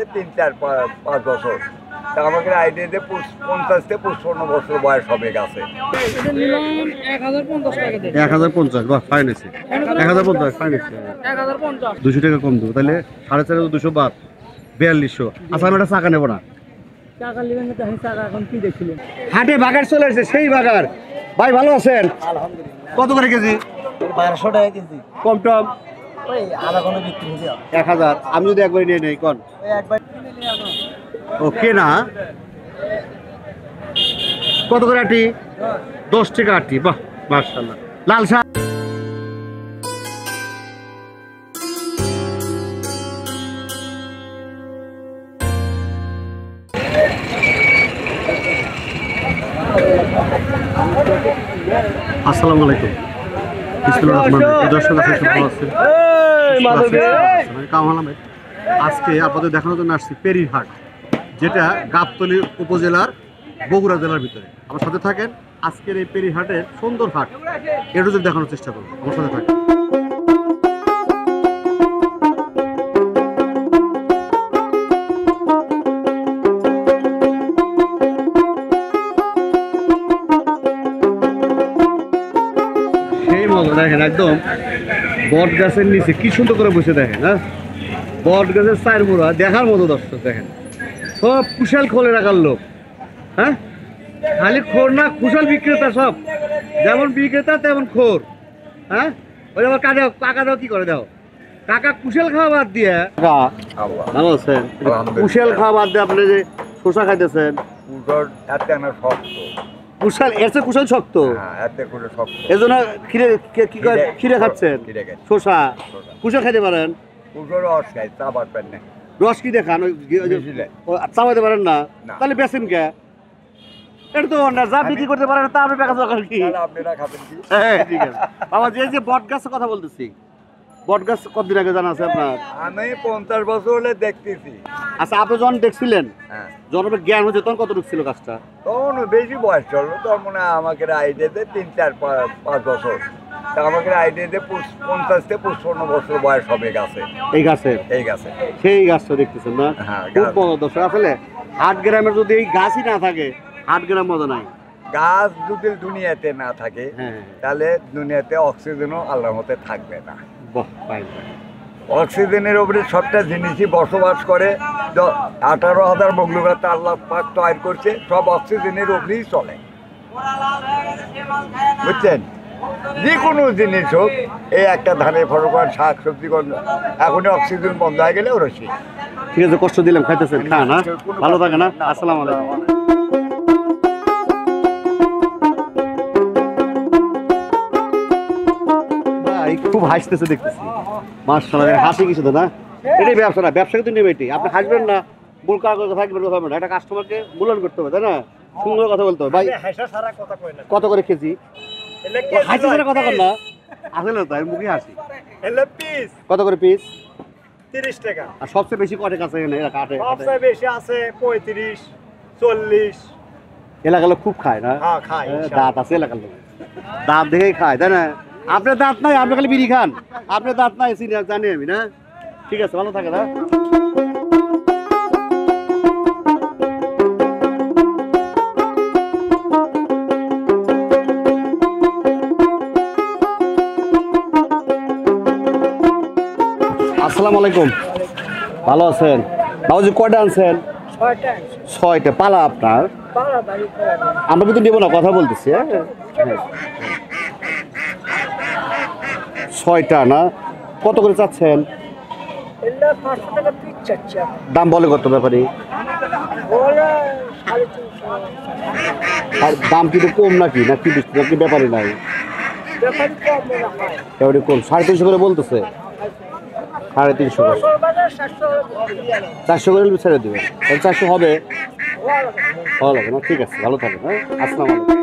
3-4-5 বছর তা আমাকে আইডিয়া দিয়ে 50 থেকে 55 বছর বয়স হবে গাছে। 1050 বাহ ফাইন আছে। 1050 ফাইন আছে। 200 টাকা কম দেবো তাহলে 450 200 বাদ 4200। আচ্ছা আমি একটা চাকা নেবো না। টাকা নেবেন না, টাকা এখন কি দেখছিলেন? হাটে বাগার চলে এসেছে, সেই বাগার। ভাই ভালো আছেন? আলহামদুলিল্লাহ। কত করে কেজি? 1200 টাকা কেজি। কম টম ওই আধা কোনো বিক্রি হয়েছে 1000। আমি যদি একবার নিয়ে নেই কোন ওই একবার কিনে নিয়ে আসো। ওকে না কত করে আটি? 10 টাকা আটি। বাহ মাশাআল্লাহ। লাল শাক আসসালামু আলাইকুম। আজকে আপনাদের দেখানোর জন্য আসছি পেরির হাট, যেটা গাবতলী উপজেলার বগুড়া জেলার ভিতরে। আমার সাথে থাকেন, আজকের এই পেরির হাটের সুন্দর হাট এটা যদি দেখানোর চেষ্টা করবো। আমার সাথে থাকেন। দেখেন একদম বট গাছের নিচে কি সুন্দর করে বসে দেখেন। হ্যাঁ, বট গাছের চায়ের মোড়া দেখার মতো দর্শক। দেখেন সব কুশাল খোলে রাখার লোক। হ্যাঁ, খালি খোর না, কুশাল বিক্রেতা সব, যেমন বিক্রেতা তেমন খোর। হ্যাঁ, ওই আবার কাকা দাও কি করে দাও কাকা কুশাল খাওয়া বাদ দিয়ে। ভালো আছেন? কুশাল খাওয়া বাদ দিয়ে আপনি যে শসা খাইতেছেন, কুশাল এর চেয়ে কুশাল শক্ত, এর জন্য খিরে খাচ্ছেন। শসা কুশাল খাইতে পারেন, রস কি দেখান চাবাইতে পারেন না, তাহলে বেছেন কে? এটা তো যা বিক্রি করতে পারেন তা আপনি বেচা দরকার কি? ঠিক আছে বাবা, যে বট গাছের কথা বলতেছি, বট গাছ কতদিন আগে জানা আছে আপনার? আমি 50 বছর হলে দেখতেছি। আচ্ছা, আপনি যখন দেখছিলেন, যখন জ্ঞান হচ্ছে তখন কতটুকু ছিল গাছটা? তখন বেশি বয়স চললো, তখন মনে হয় আমাকে আইডিয়া দিয়ে 3-4-5 বছর তা আমাকে আইডিয়া দিয়ে 50 থেকে 55 বছর বয়স হবে গাছে। এই গাছের সেই গাছটা দেখতেছেন না? খুব বড় দর্শক। আসলে 8 গ্রামের যদি এই গাছই না থাকে, 8 গ্রাম মজা নাই। গাছ যদি দুনিয়াতে না থাকে তাহলে দুনিয়াতে অক্সিজেনও আল্লাহর মতে থাকবে না। অক্সিজেনের উপরে সবটা জিনিসই বসবাস করে। 18,000 মখলুকাত আল্লাহ পাক তৈরি করছে, সব অক্সিজেনের উপরেই চলে, বুঝছেন? যে কোনো জিনিস হোক, এই একটা ধানের ফসল, শাক সবজি, এখনই অক্সিজেন বন্ধ হয়ে গেলে ওরা শেষ। ঠিক আছে, কষ্ট দিলাম, খাইতেছেন খান। না ভালো থাকে না? আসসালামু আলাইকুম। খুব হাসতেছে দেখতেছি, মাশাআল্লাহ। হাসি কিছু তো না, এটাই ব্যবসা না। ব্যবসা কিন্তু নেবে এটি, আপনি হাসবেন না, বুলকা থাকবেন হবে না। একটা কাস্টমারকে মূল্যায়ন করতে হবে, তাই না? সুন্দর কথা বলতে হবে। ভাই কত করে কেজি? হাসি ছাড়া কথা বল না, আসলে না তাই মুখে হাসি। কত করে পিস? 30 টাকা। আর সবচেয়ে বেশি কত কাছে এনে কাটে? সবচেয়ে বেশি আছে 35, 40। এলাকার লোক খুব খায় না? হ্যাঁ খায়, দাঁত আছে এলাকার লোক, দাঁত দেখেই খায়, তাই না? আপনার দাঁত নাই, আপনি খালি বিড়ি খান। আপনার দাঁত নাই জানি আমি, না? ঠিক আছে, ভালো থাকে না? আসসালামু আলাইকুম, ভালো আছেন? বাবুজি কয়টা আনছেন? 6টা। পালা আপনার? আমরা কিন্তু নেবো না, কথা বলতেছি। হ্যাঁ, 6টা না? কত করে চাচ্ছেন? দাম বলে কত ব্যাপারে? আর দাম কিন্তু কম নাকি নাকি ব্যাপারে নাই? কম 350 করে বলতেছে। 350 করে, 400 করে ছেড়ে দেবেন। 400 হবে? ভালো লাগে না? ঠিক আছে, ভালো থাকেন। হ্যাঁ, আসসালামু আলাইকুম।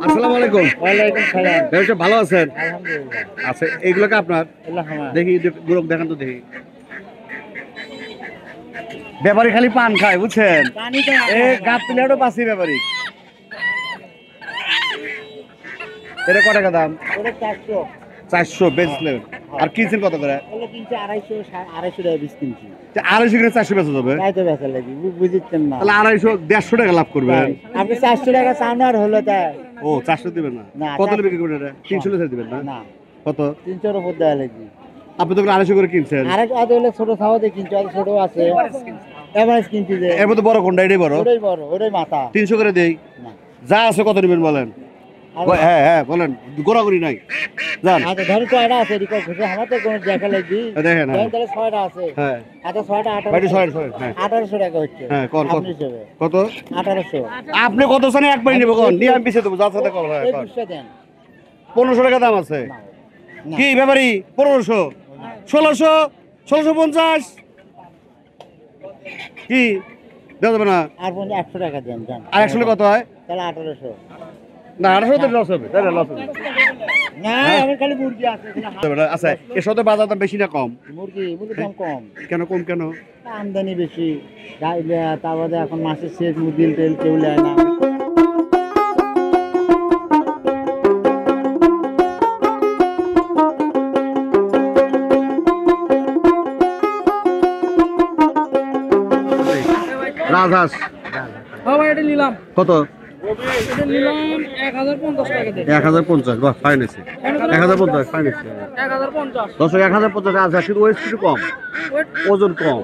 আসসালামু আলাইকুম। ওয়ালাইকুম সালাম। ব্যবসা ভালো আছেন? আলহামদুলিল্লাহ। আচ্ছা, এইগুলো কি আপনার? দেখি গুরক দেখান তো দেখি। ব্যাপারী খালি পান খায়, বুঝছেন? গাছ তুলে পাচ্ছি ব্যাপারী। এটা কত টাকা দাম? ওটা 400 400 বেচলেন। আর কিনছেন কত করে? ওগুলো কিনছে 250 250 টাকা পিস কিনছি। 250 করে 400 বেচা যাবে? তাই তো বেচা লাগি বুঝিচ্ছেন না। তাহলে 250 150 টাকা লাভ করবেন। আপনি 400 টাকা চান আর হলো তাই? ও 400 দিবেন না? না, কত 400 বিক্রি করবেন এটা? 300 লে দিবেন না? না কত? 300 এর উপর দেওয়া লাগি। আপনি তো 250 করে কিনছেন। আরেক আদে হলো ছোট ছাওয়াতে কিনছি, আর ছোট আছে এভারেজ কিনছি যে এর মধ্যে বড় কোনটা? এটাই বড়। ওটাই বড়, ওটাই মাথা 300 করে দেই। না। যা আছে কত নেবেন বলেন? আর- হ্যাঁ হ্যাঁ বলেন, গোড়াগড়ি নাই। যান আচ্ছা ধরো 6টা আছে রিকল ঘুষে আমার তো কোনো দেখা লাগি। দেখেন। হ্যাঁ তাহলে 6টা আছে। হ্যাঁ আচ্ছা 6টা বাইরে 1800 সরেন সরেন। হ্যাঁ 1800 টাকা হচ্ছে। হ্যাঁ কোন কত? আপনি হিসেবে কত? 1800 আপনি কত জানে একবারই নেব কোন? নিয়ে আমি পিছে দেবো, যা সাথে কল হয় এই কোন। 200 দেন। 1500 টাকা দাম আছে। না। কি ব্যাপারি? 1500 1600 1650 কি দেওয়া যাবে না? আর 100 টাকা দেন জান। আর 100 কত হয়? তাহলে 1800। না 1800 তো লস হবে, তাই না? লস হবে। না আমার খালি মুরগি আছে, আচ্ছা এর সাথে বাজার দাম বেশি না কম? মুরগির দাম কম, কেন কম কেন? আমদানি বেশি, তারপরে এখন মাছের শেষ মুদিল তেল কেউ নেয় না। রাজহাঁস হ্যাঁ ভাই এটা নিলাম, কত? এটা নিলাম 1050 টাকা দিয়ে। 1050, বাহ ফাইন আছে। 1050 ফাইন আছে। 1050 দর্শক 1050 আছে, শুধু ওয়েট কিছু কম, ওজন কম।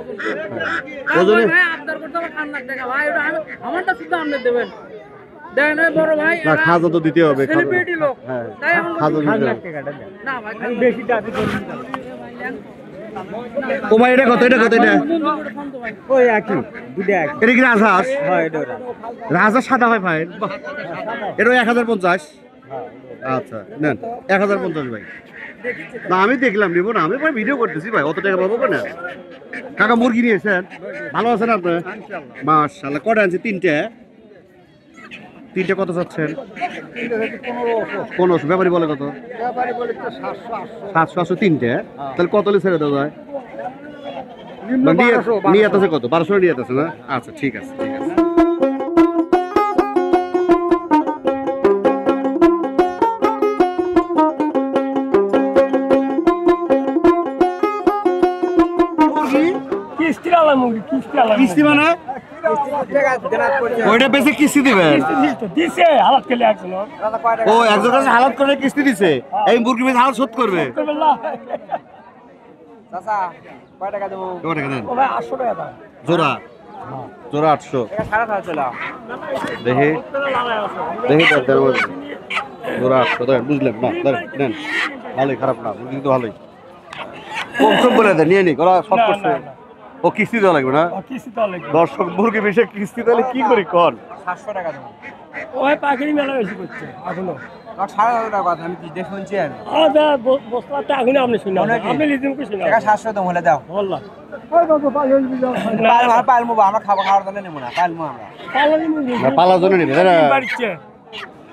ওজনে ভাই আবদার করতে আমার খান টাকা ভাই, ওটা আমারটা শুদ্ধ আপনি দেবেন। দেন ওই বড় ভাই না, খাজা তো দিতে হবে। সেলিব্রিটি লোক, হ্যাঁ তাই এখন খাজা দিতে হবে। না ভাই আমি বেশি দাবি করি না। ও ভাই এটা কত? এটা কত? এটা ওই একই দুটো একই। এটা কি রাজহাঁস? হ্যাঁ এটা ওটা। রাজহাঁস সাদা হয় ভাই, বাহ। এটা 1050। আচ্ছা নেন 1050 ভাই। না আমি দেখলাম, নিবো না, আমি ভাই ভিডিও করতেছি ভাই, অত টাকা পাবো না। কাকা মুরগি নিয়েছেন? ভালো আছেন আপনি? মাশাআল্লাহ। কটা আনছে? 3টে। 3টে কত চাচ্ছেন? 1500। ব্যাপারী বলে কত? 700 800 3টে। তাহলে কত হলে ছেড়ে দেওয়া যায়? নিয়ে আছে কত? 1200 নিয়ে আছে না? আচ্ছা ঠিক আছে ঠিক আছে। কিস্তি আলা মুরগি, কিস্তি আলা কিস্তি মানে? ওইটা বেশি কিস্তি দিবেন? দিছে হালাত খেলে একজন। ও একজন কাছে হালাত করে কিস্তি দিছে, এই মুরগি বেশি হালাত শোধ করবে। চাচা কয় টাকা দেবো? কত টাকা দেন? ও ভাই 800 টাকা দাম। জোড়া? জোড়া 800। সাড়ে 7 চলা। দেখি দেখি দেন জোড়া 800 দেন, বুঝলেন না? দেন ভালোই, খারাপ না, মুরগি তো ভালোই। কম সব বলে দেন, নিয়ে নিক, ওরা সব করছে। ও কিস্তি দেওয়া লাগবে না? কিস্তি তো লাগবে। দর্শক মুরগি বেশি কিস্তি তাহলে কি করি কর? 700 টাকা দেবো। ওই পাখিরি মেলা বেশি করছে এখনো। 7,500 টাকা কথা আমি কি দেখে শুনছি আমি। আলাদা বস্তাটা এখনো আপনি শুনে আপনি লিজুম কি শুনে 700 দাম হলে দাও। বললাম ওই বাবু পাগল বিজাও পালমু আমরা খাওয়ার জন্য নেব না, পালমু আমরা। পাগলই মুরগি না পালার জন্য নিবে, তাই না? বাড়িতে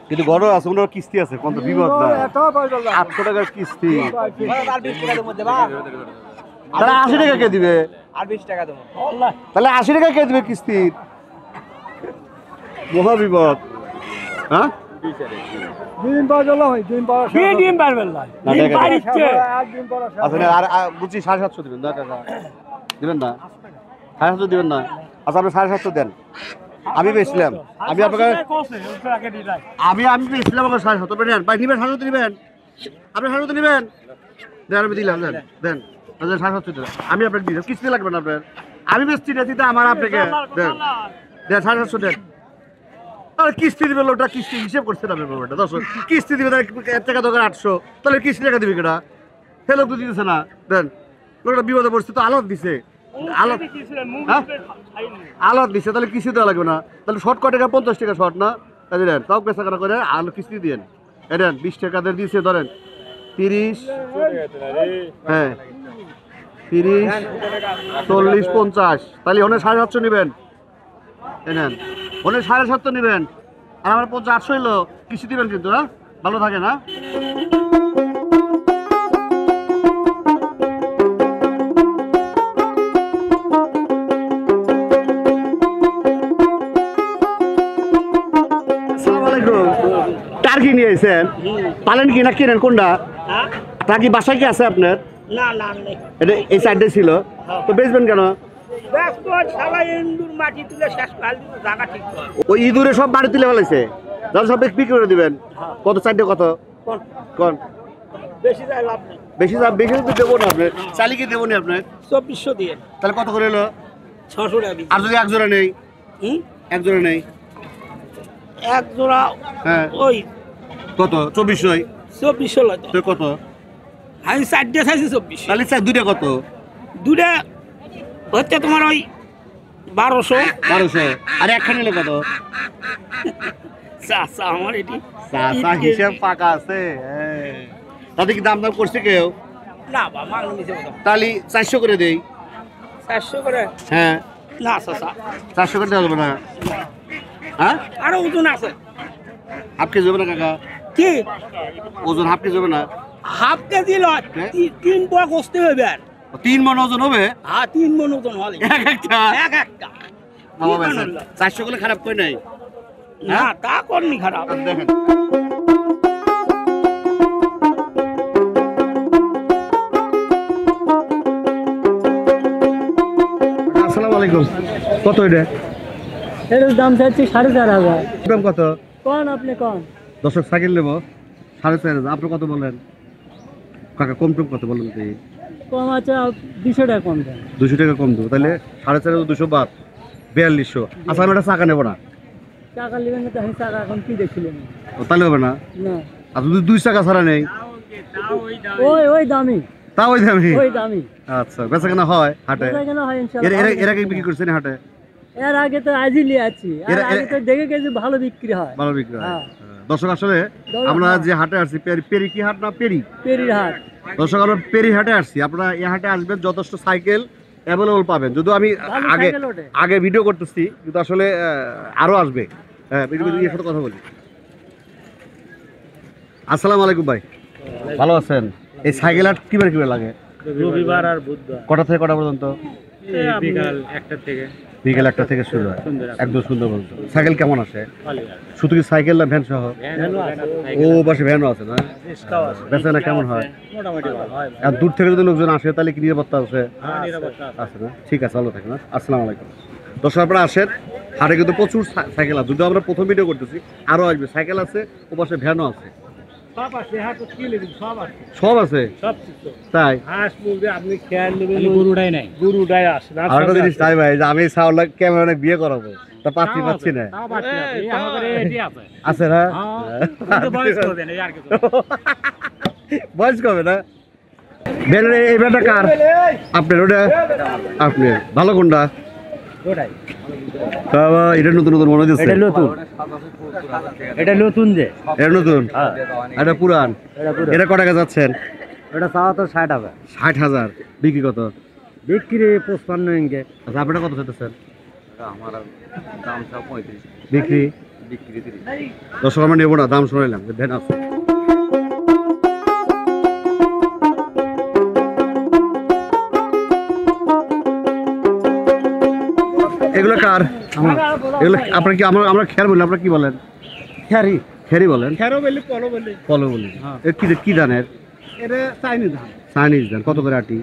কিন্তু গরম আছে, ওনার কিস্তি আছে, কোন বিপদ না। এত পাগল 800 টাকার কিস্তি, আর 20 টাকা দেবো দেবা। তাহলে 80 টাকা কে দিবে? আর 20 টাকা দেবো। আল্লাহ তাহলে 80 টাকা কে দিবে কিস্তির? মহা বিপদ। হ্যাঁ দিন বাজল হয়, দিন বাজল কি দিন পারবেন না, না, দিন দেখেন। বাড়িতে একদিন পর আচ্ছা না, আর বুঝছি 750 দিবেন না টাকা? দিবেন না? 750 দিবেন না? আচ্ছা আপনি 750 দেন, আমি বেচলাম। আমি আপনাকে আমি বেচলাম আমার 750 নেন ভাই। নিবেন 750 নিবেন? আপনি 750 নিবেন? দেন আমি দিলাম, দেন দেন 750 দেন, আমি আপনাকে দিলাম। কিস্তি লাগবে না আপনার? আমি বেচছি না, দিতে আমার আপনাকে দেন দেন 750 দেন। আর কিস্তি দিবে লোকটা, কিস্তি হিসেব করছে না ব্যাপারটা। দর্শক কিস্তি দিবে, তাহলে 1 টাকা দোকান 800, তাহলে কিস্তি টাকা দিবে কেটা? সে লোক তো দিতেছে না। দেন লোকটা বিপদে পড়ছে তো, আলাদ দিছে, আলাদ হ্যাঁ আলাদ দিছে, তাহলে কিস্তি দেওয়া লাগবে না? তাহলে শর্ট কয় টাকা? 50 টাকা শর্ট না? তাহলে দেন তাও পেশা কাটা করে আলু কিস্তি দিয়েন। এ দেন 20 টাকা দিয়ে দিয়েছে, ধরেন 30, হ্যাঁ 30 40 50, তাহলে ওনে 750 নেবেন। এ নেন ওনে 750 নেবেন, আর আমার 800 হইলো। কিস্তি দিবেন কিন্তু, হ্যাঁ ভালো থাকে না? কার কি নিয়ে এসেছেন? পালেন কি না কিনেন কোনটা? তা কি বাসায় কি আছে আপনার? না না নেই এটা এই সাইডে ছিল তো বেচবেন কেন? ব্যস্ত সবাই ইন্দুর মাটি তুলে শেষ কাল দিন জায়গা ঠিক করে ওই ইঁদুরে সব বাড়ি তুলে ফেলেছে, তাহলে সব বিক্রি করে দিবেন। কত চারটে কত কোন? বেশি যায় লাভ নেই বেশি দাম বেশি তো দেবো না আপনার, চালি কি দেবো না আপনার? 2400 দিয়ে তাহলে কত করে এলো? 600 টাকা আর যদি এক জোড়া নেই? এক জোড়া নেই এক জোড়া হ্যাঁ ওই কত? 2400। 2400 লাগে তো কত? আমি 4 দিয়ে চাইছি 2400 তাহলে চার দুইটা কত? দুটা হচ্ছে তোমার ওই 1200 1200। আর একখানে নিলে কত? চা আমার এটি হিসাব পাকা আছে। তাতে কি দাম দাম করছে কেউ? না বা মাল নিচে কথা তাহলে 400 করে দেই। 400 করে হ্যাঁ না চাচা 400 করে দেওয়া যাবে না? হ্যাঁ আরো ওজন আছে হাফ কেজি হবে না কাকা? কি ওজন হাফ কেজি হবে না? হাফ কেজি লয় 3 পোয়া কষতে হবে আর 3 মণ ওজন হবে? হ্যাঁ 3 মণ ওজন হলে এক একটা এক একটা বাবা ভাই 400 করে খারাপ কই নাই। না তা করনি খারাপ দেখেন আসসালামু আলাইকুম। কত এটা? এটার দাম চাচ্ছি 4500। দাম কত? কোন আপনি কোন? দর্শক সাইকেল নেবো 4500। আপনি কত বলেন কাকা? কম টুম কত বলেন? কম আছে 200 টাকা কম দেন। 200 টাকা কম দেবো তাহলে 4500 200 বাদ 4200। আচ্ছা আমি একটা চাকা নেবো না? টাকা নেবেন না তো আমি টাকা এখন কি দেখছিলেন তাহলে হবে না? না আর যদি 2 টাকা ছাড়া নেই? ওই দামি তা ওই দামি। ওই দামি আচ্ছা বেচা কেনা হয় হাটে? কেন হয় ইনশাআল্লাহ। এরা কি বিক্রি করছেন হাটে? এর আগে তো আজই নিয়ে আছি আর আগে তো দেখে গেছি ভালো বিক্রি হয়। ভালো বিক্রি হয়। হ্যাঁ। দর্শক আসলে আমরা যে হাটে আসছি পেরি কি হাট না পেরি? পেরির হাট। দর্শক আমরা পেরি হাটে আসছি। আপনারা এই হাটে আসবেন, যথেষ্ট সাইকেল অ্যাভেলেবল পাবেন। যদিও আমি ভালো আগে সাইকেল ওঠে। আগে ভিডিও করতেছি কিন্তু আসলে আরো আসবে। হ্যাঁ এর সাথে কথা বলি। আসসালামু আলাইকুম ভাই, ভালো আছেন? এই সাইকেল হাট কিভাবে লাগে? রবিবার আর বুধবার কটা থেকে কটা পর্যন্ত? বিকাল 1টা থেকে। বিকেল 1টা থেকে শুরু হয় একদম সুন্দর পর্যন্ত। সাইকেল কেমন আসে? শুধু কি সাইকেল না ভ্যান সহ? ও পাশে ভ্যানও আছে না? বেচাকেনা কেমন হয়? মোটামুটি ভালো হয়। আর দূর থেকে যদি লোকজন আসে তাহলে কি নিরাপত্তা আছে? নিরাপত্তা আছে না? ঠিক আছে, ভালো থাকেন। আসসালামু আলাইকুম। দর্শক আপনারা আসেন হাটে, কিন্তু প্রচুর সাইকেল আছে। যদি আমরা প্রথম ভিডিও করতেছি, আরও আসবে। সাইকেল আছে, ও পাশে ভ্যানও আছে। সব আছে হাতে কি নেবেন সব আছে। সব আছে সব কিছু। তাই? হাঁস মুরগি আপনি খেয়াল নেবেন গরুটাই নাই। গরুটাই আসে না। আরেকটা জিনিস তাই ভাই যে আমি সাউন্ড ক্যামেরা অনেক বিয়ে করাবো, তা পাচ্ছি না। তাও পাচ্ছি না। এই আমাদের এটি আছে। আছে না? কিন্তু বয়স করবেন এই আর কিছু। বয়স কবে না? ভ্যানের এই ভ্যানটা কার? আপনার? ওটা আপনার। ভালো কোনটা? ওটাই। বাবা এটা নতুন নতুন মনে হচ্ছে। এটা নতুন। এটা নতুন যে। এটা নতুন? এটা পুরান। এটা কত টাকা যাচ্ছেন? এটা চাওয়া তো 60 টাকা। 60,000। বিক্রি কত? বিক্রি 55 ইনকে। আচ্ছা আপনারা কত চাইতেছেন? আমার দাম 35। বিক্রি 30। দর্শক আমরা নেবো না, দাম শুনাইলাম ভ্যান আছে। এগুলো কার? এগুলো আপনার কি? আমরা খেয়ার বলি, আপনারা কি বলেন? খেরি। খেরি বলেন? খেরো বলি পলো বলি। ফলো বলি। কি ধানের? এটা চাইনি ধান। চাইনিজ ধান। কত করে আটি?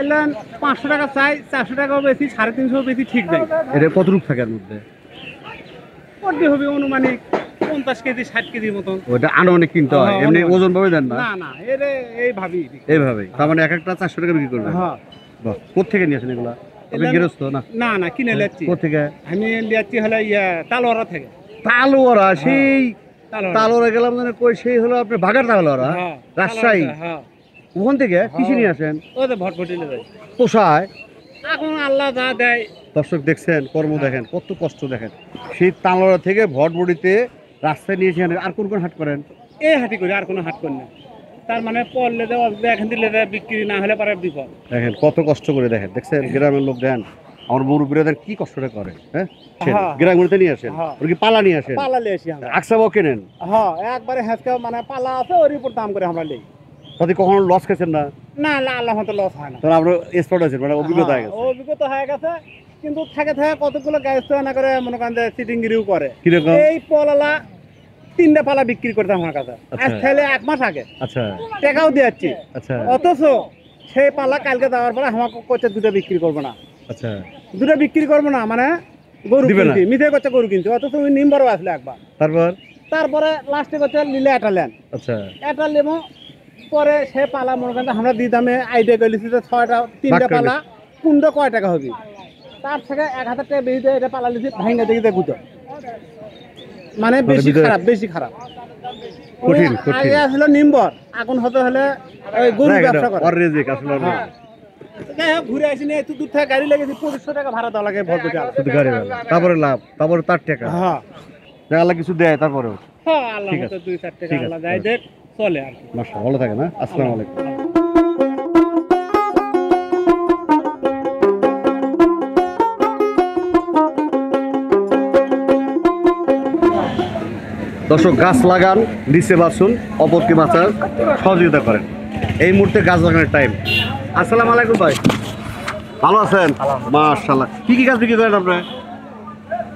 এলেন 500 টাকা চাই, 400 টাকাও বেশি, 350 বেশি ঠিক নাই। এটা কত রূপ থাকে এর মধ্যে? করতে হবে অনুমানিক 50 কেজি 60 কেজির মতন। ওটা আনুমানিক কিনতে হয়, হ্যাঁ, এমনি আনুমানিক। ওজন ভাবে দেন না? না না এর এইভাবেই। এইভাবে তার মানে এক একটা 400 টাকা বিক্রি করবেন? হ্যাঁ। বাহ, কোত্থেকে নিয়েছেন এগুলা? আপনি গৃহস্থ না? না না কিনে লেচ্ছি। কোত্থেকে? আমি লিয়াচ্ছি হলো তালোয়ারা থেকে। তালোয়ারা? সেই তালোয়ারা। তালোয়ারা গেলাম মানে কই, সেই হলো আপনার বাগার তালোয়ারা, হ্যাঁ, রাজশাহী। হ্যাঁ। ওখান থেকে কিসে নিয়ে আসেন? ওই তো ভটভটিলে যায়। পোষায়? এখন আল্লাহ যা দেয়। দর্শক দেখছেন, কর্ম দেখেন, কত কষ্ট দেখেন। সেই তালোয়ারা থেকে ভটবড়িতে রাস্তায় নিয়েছেন। আর কোন কোন হাট করেন? এই হাটি করি, আর কোনো হাট করি না। তার মানে পড়লে দেওয়া এখান দিলে বিক্রি না হলে পারে বিপদ। দেখেন কত কষ্ট করে, দেখেন দেখছেন গ্রামের লোক দেন, আমার মুরব্বীরা কি কষ্টটা করে। হ্যাঁ হ্যাঁ। গ্রামগুলোতে নিয়ে আসেন, হ্যাঁ। ওর কি পালা নিয়ে আসেন? পালালে আসি আমরা। আকসাবাও কেনেন? হ্যাঁ একবারে হ্যাঁচকা মানে পালা আছে ওর উপর দাম করে আমরা নেই। তাতে কখনো লস খেয়েছেন না? না না আল্লাহ মতো লস হয় না। তাহলে আমরা এক্সপার্ট আছেন, মানে অভিজ্ঞতা হয়ে গেছে। হ্যাঁ, অভিজ্ঞতা হয়ে গেছে। কিন্তু থাকে থাকে কতগুলো গাছ তো না করে মনে করেন যে সিটিং গিরিও করে। কিরকম? এই পলালা 3টা পালা বিক্রি করতাম আমার কাছে আচ্ছা। আজ তাহলে 1 মাস আগে আচ্ছা টাকাও দিয়েছি আচ্ছা অথচ সেই পালা কালকে দেওয়ার পরে আমাকে কচ্ছে 2টা বিক্রি করবো না আচ্ছা 2টা বিক্রি করবো না মানে গরু দিবে না। কিনছি মিঠে করছে গরু কিনছি অথচ ওই নিম্বরও আসলে একবার তারপরে লাস্টে করছে নিলে আচ্ছা এটা লেমো পরে সে পালা মনে করেন আমরা দিই দামে আইডিয়া করেছি যে 6টা 3টা করে পালা কোনটা কয় টাকা হবে তার থেকে 1000 টাকা বেশি দিয়ে এটা পালা লিখি ভাঙা দেখি গুতো মানে বেশি ভিতরে- খারাপ বেশি খারাপ কঠিন, ওই কঠিন। আগে আসলে নিম্বর এখন হতে হলে ওই গরু ব্যবসা করে অরেজিক আসলে হ্যাঁ। যাই হোক, ঘুরে আসিনি এত দূর থেকে গাড়ি লেগেছে 2500 টাকা ভাড়া দেওয়া লাগে ভদ্র চাল শুধু গাড়ি ভাড়া তারপরে লাভ তারপরে তার টাকা হ্যাঁ আল্লাহ কিছু দেয় তারপরেও হ্যাঁ আল্লাহ ঠিক মতো আছে। 2-4 টাকা ঠিক আছে। আল্লাহ দেয় দেখ চলে আর কি মাশাআল্লাহ ভালো থাকে না আসসালামু আলাইকুম দর্শক গাছ লাগান নিচে বাসুন অপরকে বাঁচার সহযোগিতা করেন এই মুহূর্তে গাছ লাগানোর টাইম আসসালামু আলাইকুম ভাই ভালো আছেন মাশাআল্লাহ কি কি গাছ বিক্রি করেন আপনারা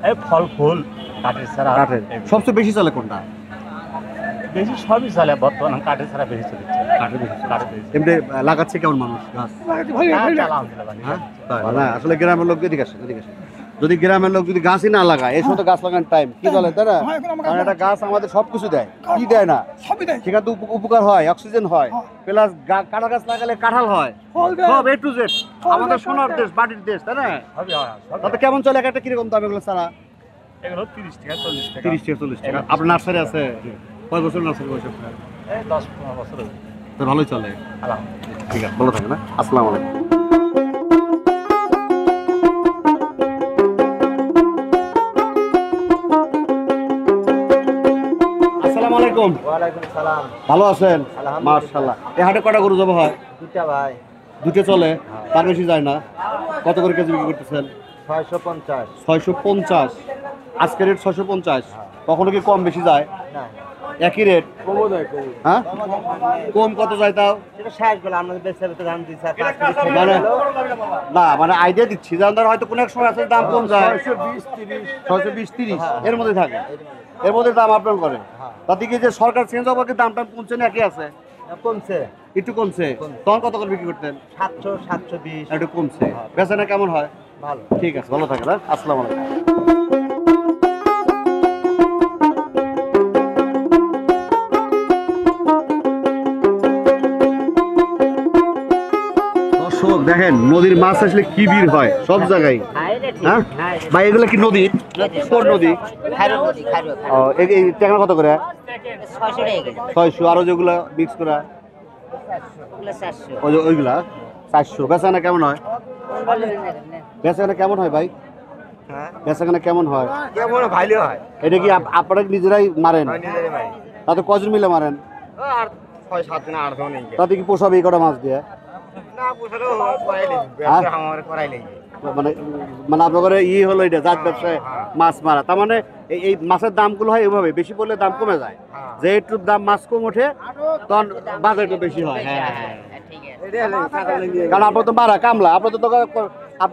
এই ফল ফুল কাঠের ছাড়া কাঠের সবচেয়ে বেশি চলে কোনটা বেশি সবই চলে বর্তমানে কাঠের ছাড়া বেশি চলেছে কাঠের বেশি চলে। কাঠের বেশি এমনি লাগাচ্ছে কেমন মানুষ গাছ আলহামদুলিল্লাহ হ্যাঁ তাই না আসলে গ্রামের লোক এদিকে আসে এদিকে আসে যদি গ্রামের লোক যদি গাছই না লাগায় এই সময় তো গাছ লাগানোর টাইম কি বলে তাই না কারণ একটা গাছ আমাদের সবকিছু দেয় কি দেয় না সেখানে তো উপকার হয় অক্সিজেন হয় প্লাস কাঁঠাল গাছ লাগালে কাঁঠাল হয় সব A to Z আমাদের সোনার দেশ বাড়ির দেশ তাই না তাতে কেমন চলে একটা কিরকম দাম এগুলো ছাড়া এগুলো 30 টাকা 40 টাকা 30 টাকা 40 টাকা আপনার নার্সারি আছে কয় বছর নার্সারি বয়স আপনার এই 10-15 বছর হলো। তো ভালোই চলে আলহামদুলিল্লাহ ঠিক আছে ভালো থাকে না আসসালামু আলাইকুম আসসালামু আলাইকুম ওয়ালাইকুম সালাম ভালো আছেন আলহামদুলিল্লাহ। মাশাআল্লাহ এই হাটে কটা গরু জবা হয় দুটা ভাই দুটো চলে তার বেশি যায় না কত করে কেজি বিক্রি করতেছেন 650 650 আজকে রেট 650 কখনো কি কম বেশি যায় না একই রেট হ্যাঁ কম কত যায় তাও সেটা শেষ বলে আমাদের বেচে বেচে দাম দিছে মানে না মানে আইডিয়া দিচ্ছি যেমন ধর হয়তো কোনো এক সময় আছে দাম কম যায় 620-30 এর মধ্যে থাকে এর মধ্যে দাম আপনার করে তাতে কি যে সরকার চেঞ্জ হওয়ার দাম টাম কমছে না একই আছে কমছে একটু কমছে তখন কত করে বিক্রি করতেন 700-720 একটু কমছে বেচানা কেমন হয় ভালো ঠিক আছে ভালো থাকেন আসসালামু আলাইকুম দর্শক দেখেন নদীর মাছ আসলে কি ভিড় হয় সব জায়গায় হ্যাঁ ভাই এগুলো কি নদী কোন নদী ও এই টাকা কত করে 600 আরো যেগুলো মিক্স করা ওইগুলা 400 বেচানা কেমন হয় বেচানা কেমন হয় ভাই বেচাকেনা কেমন হয় কেমন ভালো হয় এটা কি আপনারা নিজেরাই মারেন নিজেরই ভাই তাতে কজন মিলে মারেন আর 6-7 দিন 8 জন নেই তাতে কি পোষাবে এই কটা মাছ দিয়ে না পুষালো করাই নেই হ্যাঁ? ব্যবসা আমার করাই নেই মানে মানে আপনাদের হলো এটা জাত ব্যবসায় মাছ মারা তার মানে এই মাছের দামগুলো হয় এভাবে বেশি পড়লে দাম কমে যায় যে একটু দাম মাছ কম ওঠে তখন বাজার একটু বেশি হয় কারণ আপনার তো মারা কামলা আপনার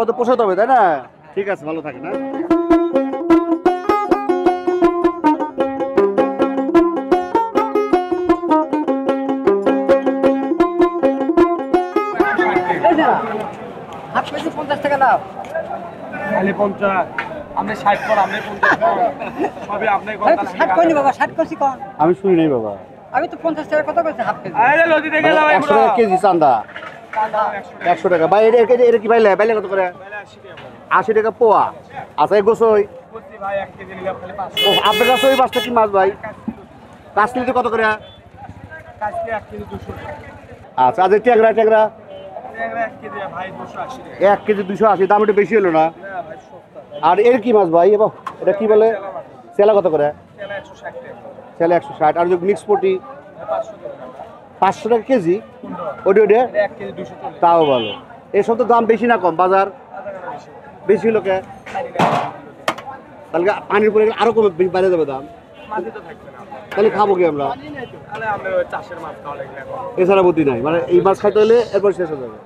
তো পোষাতে হবে তাই না ঠিক আছে ভালো থাকে না হাফ কেজি 50 টাকা দাও খালি 50 আপনি 60 কর আপনি 50 সবই আপনি কর 60 কইনি বাবা 60 কইছি কোন আমি শুনি নাই বাবা আমি তো 50 টাকা কত কইছি হাফ কেজি আরে লদি দেখে যাও 100 টাকা কেজি চান্দা 100 টাকা ভাই এটা কি বাইলে বাইলে কত করে 80 টাকা পোয়া আচ্ছা এই গোসই ভাই 1 কেজি নিলে খালি 500 ও আপনার কাছে ওই মাছটা কি মাছ ভাই কাশলিতে কত করে কাজকে 1 কেজি 200 টাকা আচ্ছা আজ ট্যাংরা ট্যাংরা 1 কেজি ভাই 280 টাকা 1 কেজি 280 দাম একটু বেশি হলো না না ভাই সস্তা আর এর কি মাছ ভাই এবার এটা কি বলে সেলা কত করে তেলা 160 টাকা সেলা 160 আর যে মিক্স পটি 500 টাকা 500 টাকা কেজি ওটা 1 কেজি 240 তাও ভালো এসব তো দাম বেশি না কম বাজার বেশি হলো কে তাহলে পানির পরে আরো কমে বাইরে যাবে দাম মাঝে তো থাকবে না তাহলে খাবো কি আমরা তাহলে আমরা ওই চাষের মাছ খাওয়া লাগবে এখন এছাড়া বুদ্ধি নাই মানে এই মাছ খাইতে হলে এরপর শেষ হয়ে যাবে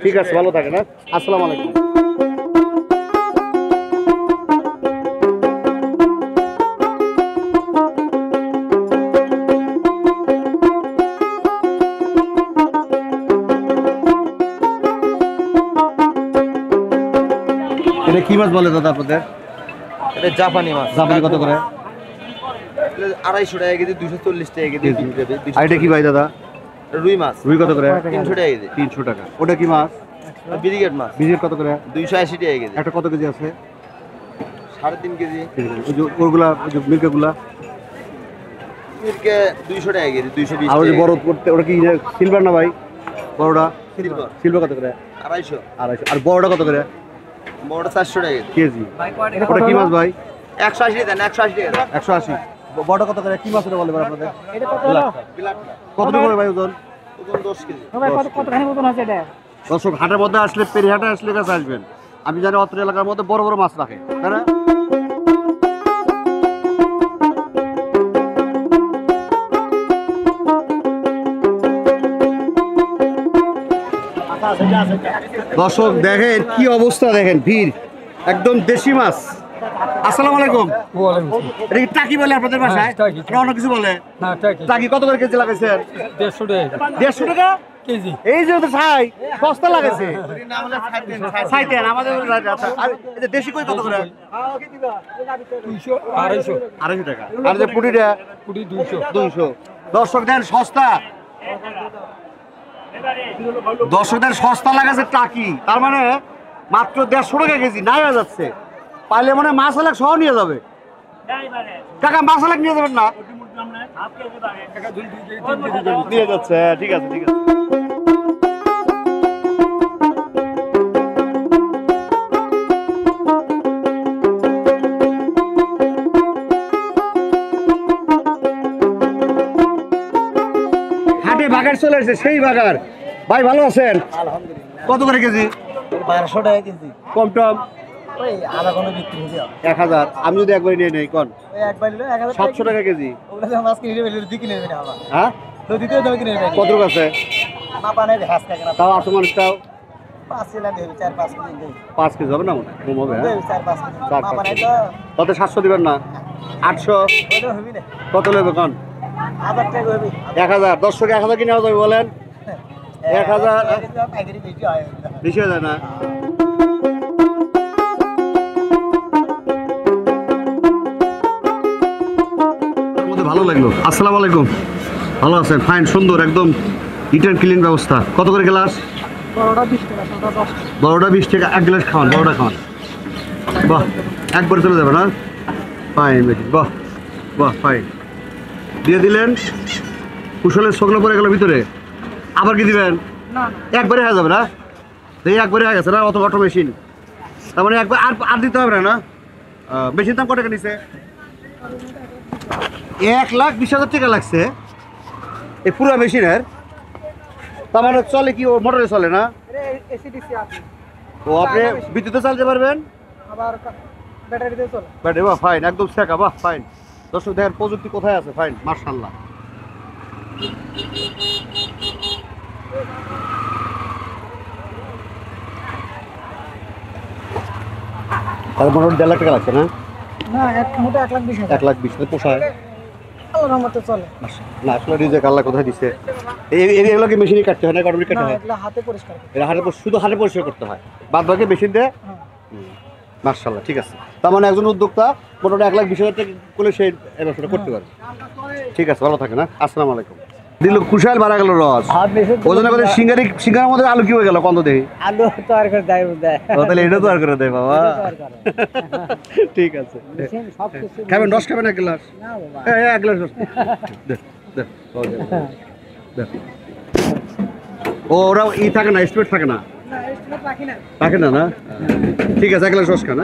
ঠিক আছে ভালো থাকে না আসসালামু আলাইকুম কি মাছ বলে দাদা আপনাদের? এটা জাপানি মাছ। জাপানি কত করে? 250 টাকা কেজি, 240 টাকা কেজি। আর এটা কি ভাই দাদা? রুই মাছ রুই কত করে? 300 টাকা কেজি। 300 টাকা। ওটা কি মাছ? ব্রিগেড মাছ বীজের কত করে? 280 টাকা কেজি। একটা কত কেজি আছে? 3.5 কেজি। ওই যে ওগুলা, ওই যে মির্কাগুলা? মিরকে 200 টাকা কেজি, 220 আর ওই যে টাকা বড় করতে ওটা কি সিলভার না ভাই? বড়টা সিলভার সিলভার কত করে? 250। 250। আর বড়টা কত করে বড়টা 400 টাকা কেজি। কেজি? ওটা কি মাছ ভাই? 180 দেন, 180 টাকা। 180। বড়টা কত করে? কি মাছ ওটা বলে আপনাদের? এটা কত হলো? কত করে ভাই ওজন? ওজন 10 কেজি। ভাই কতখানি ওজন আছে এটা? দর্শক, হাটের মধ্যে আসলে, পেরিহাটে আসলে কাছে আসবেন। আমি জানি অত্র এলাকার মধ্যে বড় বড় মাছ রাখে, তাই না? দর্শক দেখেন কি অবস্থা, দেখেন ভিড়, একদম দেশি মাছ। আসসালামু আলাইকুম। এটা কি টাকি বলে আপনাদের ভাষায়? না অন্য কিছু বলে? টাকি কত করে কেজি লাগাইছেন? 150 টাকা কেজি। এই যে তো ছাই সস্তা লাগাইছে। ছাইতেন আমাদের আচ্ছা। আর এই যে দেশি কই কত করে? 250 টাকা। আর যে পুটিটা? 200। দর্শক দেন সস্তা, দর্শক দেন সস্তা লাগাছে টাকি, তার মানে মাত্র 150 টাকা কেজি। নাই হয়ে যাচ্ছে, পাইলে মানে মাছ আলাক সহ নিয়ে যাবে। কাকা মাছ আলাক নিয়ে যাবেন না? নিয়ে যাচ্ছে, হ্যাঁ ঠিক আছে ঠিক আছে। হাটে বাগার চলে আসছে, সেই বাগার। ভাই ভালো আছেন? কত করে কেজি? 1200 টাকা কেজি। কম টম? ওই আধা কোনো বিক্রি হয়ে যায়। 1000। আমি যদি একবার নিয়ে নেই কোন? ওই একবার নিলে 1000 700 টাকা কেজি। ওগুলা যে মাছ কিনে নেবে দিকে নেবে না আবার। হ্যাঁ নদীতেও দাম কিনে নেবে। কত আছে? মাপা নেবে হাঁস টাকা না। তাও আসো মানুষটাও 5 কিলো দেবে, 4-5 কেজি দেবে। 5 কেজি হবে না মনে হয়, কম হবে। হ্যাঁ দেবে 4-5 কেজি। 4-5 মাপা নাই তো তাতে 700 দিবেন না? 800? ওইটা হবে না। কত নেবে কোন? 1000 টাকা হবে। 1000। দর্শকে 1000 কিনে নেওয়া যাবে বলেন? 1000 পাইকারি বেশি হয়। বেশি হয়ে যায় না? ভালো লাগলো। আসসালামু আলাইকুম। ভালো আছেন? ফাইন, সুন্দর, একদম ইট অ্যান্ড ক্লিন ব্যবস্থা। কত করে গ্লাস? বড়টা 20 টাকা, ছোটটা 10 টাকা। বড়টা 20 টাকা। এক গ্লাস খাওয়ান, বড়টা খাওয়ান। বাহ, একবার চলে যাবে না? ফাইন বেশি। বাহ বাহ, ফাইন। দিয়ে দিলেন, কুশলের শুকনো পরে গেল ভিতরে। আবার কি দিবেন? না একবারে হয়ে যাবে না? এই একবারে হয়ে গেছে না? অত অটো মেশিন, তার মানে একবার আর দিতে হবে না? মেশিন দাম কত টাকা নিছে? 1,20,000 টাকা লাগছে এই পুরো মেশিনের। তার মানে চলে কি ও মোটরে চলে না? এটা এসিডিসি আছে। ও আপনি বিদ্যুতে চালাতে পারবেন, আবার ব্যাটারিতে চলে। ব্যাটারি। বাহ ফাইন, একদম শেখা। বাহ ফাইন। দর্শক দেখেন প্রযুক্তি কোথায় আছে। ফাইন, মাশাআল্লাহ। তাহলে মোটামুটি 1.5 লাখ টাকা লাগছে না? না এক মোটা 1,20,000। 1,20,000 পোষায়? আল্লাহর রহমতে চলে। না আসলে রিজেক আল্লাহ কোথায় দিচ্ছে। এগুলোকে মেশিনে কাটতে হয় না? অটোমেটিক কাটতে না হয়? এগুলা হাতে পরিষ্কার করে। এটা হাতে শুধু হাতে পরিষ্কার করতে হয়, বাদ বাকি মেশিন দিয়ে। হ্যাঁ। মাশাআল্লাহ, ঠিক আছে। তার মানে একজন উদ্যোক্তা মোটামুটি 1,20,000 টাকা করলে সেই এই ব্যবসাটা করতে পারবে। ঠিক আছে, ভালো থাকে না? আসসালামু আলাইকুম। দিল কুশাল বাড়া গেল রস। হাত বেশি ওজনে করে সিঙ্গারের মধ্যে আলু কি হয়ে গেল কত দেই? আলু তো আর করে দেয় দেয়। ও তাহলে এটা তো আর করে দেয় বাবা। ঠিক আছে, সব কিছু খাবেন? রস খাবেন? 1 গ্লাস? না বাবা। হ্যাঁ 1 গ্লাস রস দে দে দে। ও ওরা থাকে না, স্ট্রেট থাকে না? না এস্টিমেট রাখি না। থাকে না না? ঠিক আছে, 1 গ্লাস রস খান।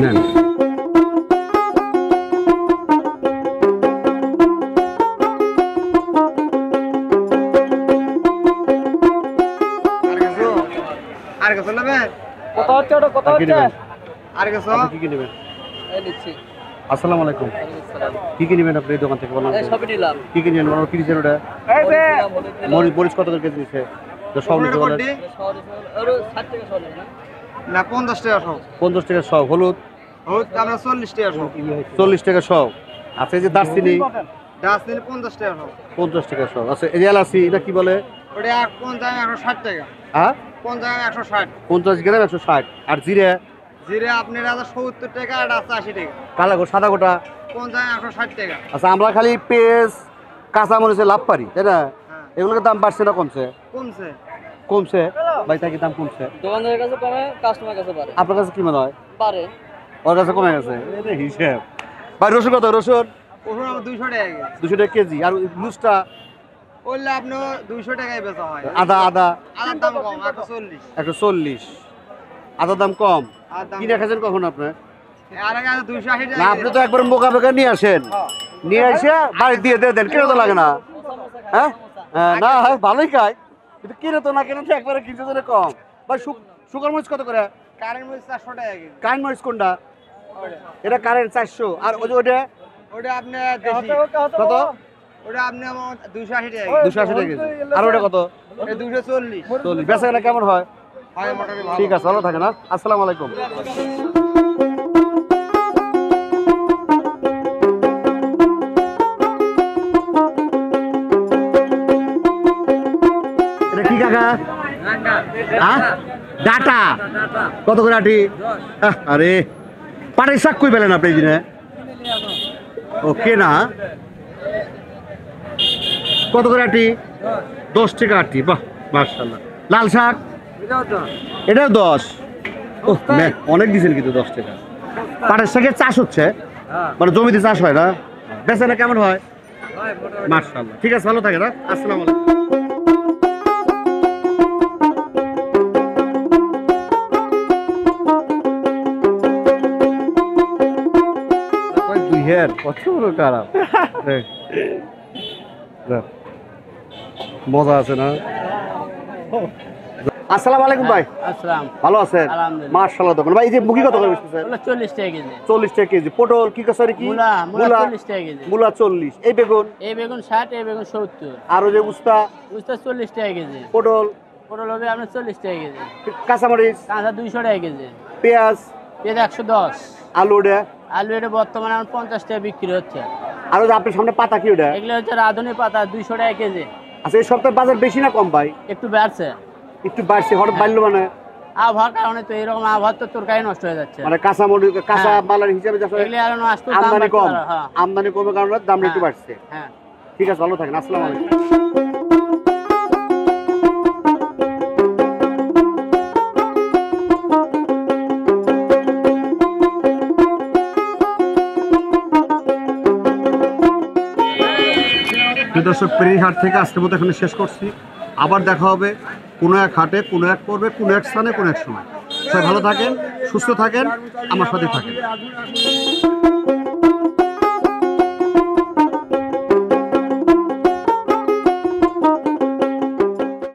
নেন। আর কিছু নেবে? কত হচ্ছে ওটা কত আর কি হচ্ছে? নেবেন? আর কিছু আপনি কি নেবেন? এই নিচ্ছি। আসসালামু আলাইকুম। কি কি নেবেন আপনি এই দোকান থেকে? বলুন এই সবই নিলাম। কি কি নেবেন? কি দিচ্ছেন ওটা? এই যে মরিচ কত করে কেজি দিচ্ছে? তো সব নিতে বলেন। 60 টাকা সব না। না 50 টাকা সব। 50 টাকা সব। হলুদ? হলুদ আমরা 40 টাকা সব। 40 টাকা সব। আচ্ছা, এই যে দারচিনি? দারচিনি 50 টাকা সব। 50 টাকা সব। আচ্ছা, এই যে এলাচি, এটা কি বলে? ওটা কোন দামে 60 টাকা। হ্যাঁ 50 গ্রাম 160। 50 গ্রাম 160। আর জিরে জিরে আপনার আছে 70 টাকা আর আছে 80 টাকা। কালা গোটা সাদা গোটা 50 160 টাকা। আচ্ছা আমরা খালি পেঁয়াজ কাঁচা মরিচে লাভ পারি তাই না? এগুলোর দাম বাড়ছে না কমছে? কমছে। কমছে ভাই, তাই কি দাম কমছে? দোকানদারের কাছে কমে, কাস্টমার কাছে পারে। আপনার কাছে কি মনে হয়? পারে। ওর কাছে কমে গেছে, এটা হিসেব। ভাই রসুন কত? রসুন ওষুধ আমার 200 টাকা কেজি। 200 টাকা কেজি। আর লুচটা ওইলে আপনি 200 টাকায় বেচা হয়। আদা আদার দাম কম 140। 140। আদার দাম কম। আর দাম কিনে খাচ্ছেন কখন আপনার? আর আগে 280 না টাকা। আপনি তো একবার মোকা বেকা নিয়ে আসেন, নিয়ে এসে বাড়ি দিয়ে দেন, কিনে তো লাগে না। হ্যাঁ না ভালোই খায়, কিন্তু কিনে তো না, কিনে তো একবারে কিনতে তো কম। ভাই সুগার মরিচ কত করে? কারেন্ট মরিচ 400 টাকা কেজি। কারেন্ট মরিচ কোনটা? এটা কারেন্ট 400। আর ওই যে ওটা ওটা আপনার দেশি। কত? ওটা আপনি 280 টাকা। 280 টাকা কেজি। আর ওটা কত? এটা 240। 40। বেচা কেনা কেমন হয়? হয় মোটামুটি ভালো। ঠিক আছে, ভালো থাকে না। আসসালামু আলাইকুম। এটা কি কাকা? ডাটা কত করে আটি? আরে পাটের শাক কই পেলেন আপনি এই দিনে? ওকে না, কত করে আটি? 10 টাকা আটি। বাহ মাশাআল্লাহ। লাল শাক এটাও 10। অনেক দিচ্ছেন কিন্তু 10 টাকা। পাটের শাকের চাষ হচ্ছে, মানে জমিতে চাষ হয় না? বেচানা কেমন হয়? মাশাআল্লাহ। ঠিক আছে, ভালো থাকে না। আসসালামু আলাইকুম। কত বড় খারাপ, মজা আছে না? আসসালামু আলাইকুম ভাই। আসসালাম। ভালো আছেন? আলহামদুলিল্লাহ। মাশাআল্লাহ। দোকান ভাই এই যে মুখি কত করে বেচতেছেন? 40 টাকা কেজি। 40 টাকা কেজি। পটল কি কাছারি কি? মূলা 40 টাকা কেজি। মূলা 40। এই বেগুন? এই বেগুন 60, এই বেগুন 70। আর ওই যে উস্তা উস্তা 40 টাকা কেজি। পটল পটল হবে আপনার 40 টাকা কেজি। কাঁচামরিচ কাঁচা 200 টাকা কেজি। পেঁয়াজ পেঁয়াজ 110। আলু ওটা আলু এটা বর্তমানে আমার 50 টাকা বিক্রি হচ্ছে। আর ওই যে আপনার সামনে পাতা কি ওটা? এগুলো হচ্ছে রাঁধুনি পাতা 200 টাকা কেজি। আচ্ছা এই সপ্তাহে বাজার বেশি না কম ভাই? একটু বাড়ছে। একটু বাড়ছে, হঠাৎ বাড়লো মানে? আবহাওয়ার কারণে তো এরকম আবহাওয়া তো তরকারি নষ্ট হয়ে যাচ্ছে। মানে কাঁচামরিচ কাঁচা হ্যাঁ। মালের হিসাবে যা এগুলো আর নষ্ট দাম আমদানি বাড়তে কম, পারে, হ্যাঁ। আমদানি কমের কারণে দামটা একটু হ্যাঁ। বাড়ছে। হ্যাঁ। ঠিক আছে, ভালো থাকেন। আসসালামু আলাইকুম। দর্শক, পেরিহাট থেকে আজকের মতো এখানে শেষ করছি। আবার দেখা হবে কোনো এক হাটে, কোনো এক পর্বে, কোনো এক স্থানে, কোনো এক সময়। সবাই ভালো থাকেন, সুস্থ থাকেন, আমার সাথে থাকেন।